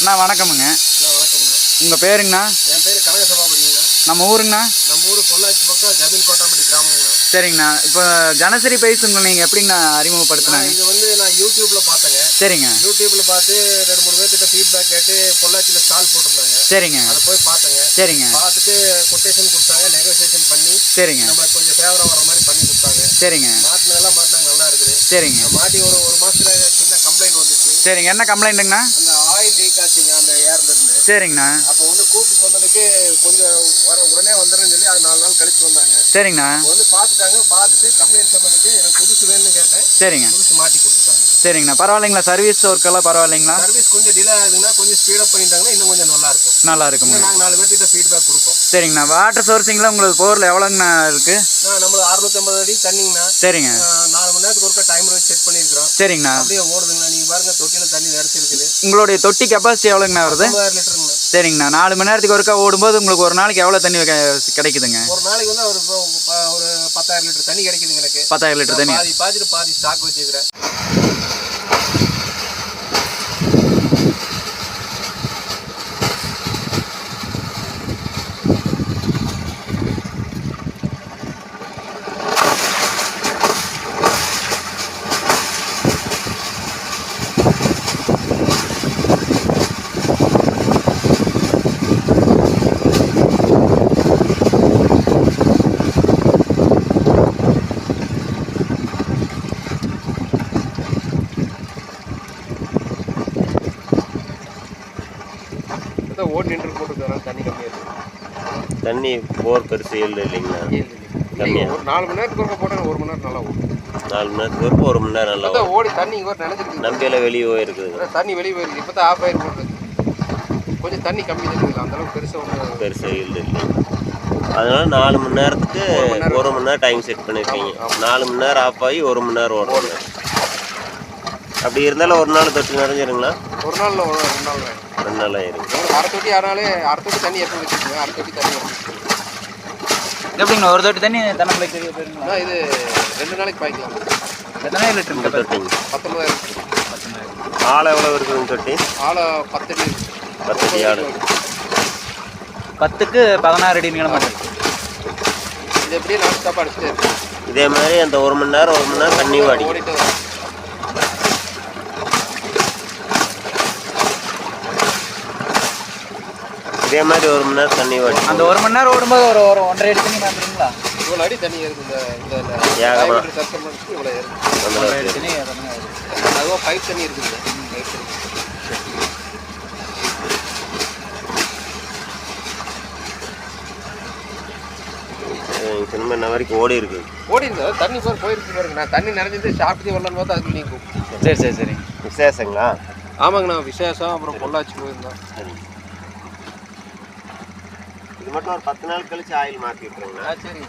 அண்ணா வணக்கமுங்க. வணக்கம்ண்ணா. உங்கள் பேருங்கண்ணா? என் பேர் கனக சபாபதிங்கண்ணா. நம்ம ஊருங்கண்ணா? நம்ம ஊர் பொள்ளாச்சி பக்கம் ஜமீன் கோட்டாம்பட்டி கிராமங்கண்ணா. சரிங்கண்ணா. இப்போ ஜனசரி பைஸ் நீங்கள் எப்படிங்கண்ணா அறிமுகப்படுத்தினாங்க? இது நான் யூடியூப்பில் பார்த்தேங்க. சரிங்க. யூடியூப்பில் பார்த்து 2-3 பேர்கிட்ட ஃபீட்பேக் கேட்டு பொள்ளாச்சியில் ஸ்டால் போட்டிருந்தாங்க. சரிங்க. அதை போய் பார்த்தேங்க. சரிங்க. பார்த்துட்டு கொட்டேஷன் கொடுத்தாங்க, நெகோசியேஷன் பண்ணி சரிங்க நம்மளுக்கு கொஞ்சம் ஃபேவராக வர மாதிரி பண்ணி கொடுத்தாங்க. சரிங்க. மாட்டினதெல்லாம் மாட்டினாங்க, நல்லா இருக்குது. சரிங்க. மாட்டி ஒரு மாதத்தில் சின்ன கம்ப்ளைண்ட் வந்துச்சு. சரிங்க. என்ன கம்ப்ளைண்ட்டுங்கண்ணா? அந்த ஆயில் லீக் ஆச்சுங்க அந்த ஏர்லேருந்து. சரிங்கண்ணா. அப்போ கூப்பிட்டு சொன்னதுக்கு கொஞ்சம் உடனே வந்துடுறேன்னு சொல்லி அது 4 நாள் கழிச்சு வந்தாங்க. சரிங்கண்ணா. பார்த்துட்டாங்க. பார்த்துட்டு கம்ப்ளைண்ட் சொன்னதுக்கு எனக்கு புதுசு வேணும்னு கேட்டேன். சரிங்க. புதுசு மாட்டி கொடுத்துட்டாங்க. சரிங்கண்ணா. பரவாயில்லைங்களா? சர்வீஸ் ஒர்க்கெல்லாம் பரவாயில்லைங்களா? சர்வீஸ் கொஞ்சம் டிலே ஆகுதுன்னா கொஞ்சம் ஸ்பீடப் பண்ணிட்டாங்கன்னா இன்னும் கொஞ்சம் நல்லாயிருக்கும். நல்லா இருக்குங்க. நாங்கள் 4 பேர்கிட்ட ஃபீட்பேக் கொடுப்போம். சரிங்கண்ணா. வாட்டர் சோர்சிங்கில் உங்களுக்கு போரில் எவ்வளோங்கண்ணா இருக்குது? நம்மளுக்கு 650 அடி தண்ணிங்கண்ணா. சரிங்க. 4 மணி நேரத்துக்கு ஒருக்கா டைமர் வச்சு செட் பண்ணியிருக்கிறோம். சரிங்கண்ணா. அப்படியே ஓடுதுங்கண்ணா. நீங்கள் பாருங்கள், தொட்டியில் தண்ணி நிறச்சிருக்குது. உங்களுடைய தொட்டி கெப்பாசிட்டி எவ்வளோங்கண்ணா வருது? 50,000 லிட்டருங்கண்ணா. சரிங்கண்ணா. 4 மணி நேரத்துக்கு ஒருக்கா ஓடும்போது உங்களுக்கு ஒரு நாளைக்கு எவ்வளோ தண்ணி கிடைக்குதுங்க? ஒரு நாளைக்கு வந்து ஒரு 10,000 லிட்டர் தண்ணி கிடைக்குதுங்க எனக்கு. 10,000 லிட்டர் தண்ணி. பாதி ஸ்டாக் வச்சுக்கிறேன். ஓடி நின்று போட்டுருக்காங்க. தண்ணி கம்மியாக இருக்குது. தண்ணி போர் பெருசு இல்லைங்களா? கம்மியாக ஒரு 4 மணி நேரத்துக்கு ஒருக்கா போட்டால் 1 மணி நேரம் நல்லா ஓடும். 4 மணி நேரத்துக்கு ஒருக்கா 1 மணி நேரம் நல்லா ஓடி தண்ணி இங்கே நினைச்சிருக்கு. நம்பியில் வெளியே போயிருக்குது. தண்ணி வெளியே போயிருக்கு. இப்போ தான் ஆஃப் ஆகி போடுறது. கொஞ்சம் தண்ணி கம்மி தான் இருக்குது. அந்தளவுக்கு பெருசாக இல்லை. அதனால 4 மணி நேரத்துக்கு 1 மணி நேரம் டைம் செட் பண்ணியிருக்கீங்க. 4 மணி நேரம் ஆஃப் ஆகி 1 மணி நேரம் ஓடுறது. அப்படி இருந்தாலும் ஒரு நாள் தொட்டி நிறைஞ்சிருங்களா? ஒரு நாள் 2 நாள் 2 நாள் ஆயிருக்கு. அரை தொட்டி ஆனாலே அரை தொட்டி தண்ணி எப்போ வச்சுருக்கோங்க. அரை தொட்டி தண்ணி எப்படிங்கண்ணா ஒரு தொட்டி தண்ணி தனக்குள்ள தெரிய போயிருங்களா? இது 2 நாளைக்கு பாய்க்கலாம். எத்தனை லிட்டருங்க தொட்டிங்க? 19,000. ஆழம் எவ்வளோ இருக்குதுங்க தொட்டி? ஆழம் 10 அடி. 10 அடி ஆழம். 10க்கு 16 அடி நீளம். இது எப்படியே நான் ஸ்டாப் அடிச்சுட்டே இருக்கு. இதே மாதிரி அந்த 1 மணி நேரம் தண்ணி வாடி ஓடிட்டு இதே மாதிரி 1 மணி நேரம் தண்ணி வாடி. அந்த 1 மணி நேரம் ஓடும்போது ஒரு 1.5 அடி தண்ணி மாத்துறீங்களா? இவ்வளோ அடி தண்ணி இருக்குது. இந்த இவ்வளோ இருக்குது. அதுவும் பைப் தண்ணி இருக்குது. சின்ன என்ன வரைக்கும் ஓடி இருக்குது. தண்ணி போயிருக்கு பாருங்க. நான் தண்ணி நிறைஞ்சது சாப்பிட்டு வரலான்னு பார்த்தா அதுக்கு நீங்கள் சரி. விசேஷங்களா? ஆமாங்கண்ணா, விசேஷம். அப்புறம் பொள்ளாச்சி போயிருந்தோம். சரி. இது மட்டும் ஒரு 10 நாள் கழிச்சு ஆயில் மாற்றி விட்டுருங்கண்ணா. சரி.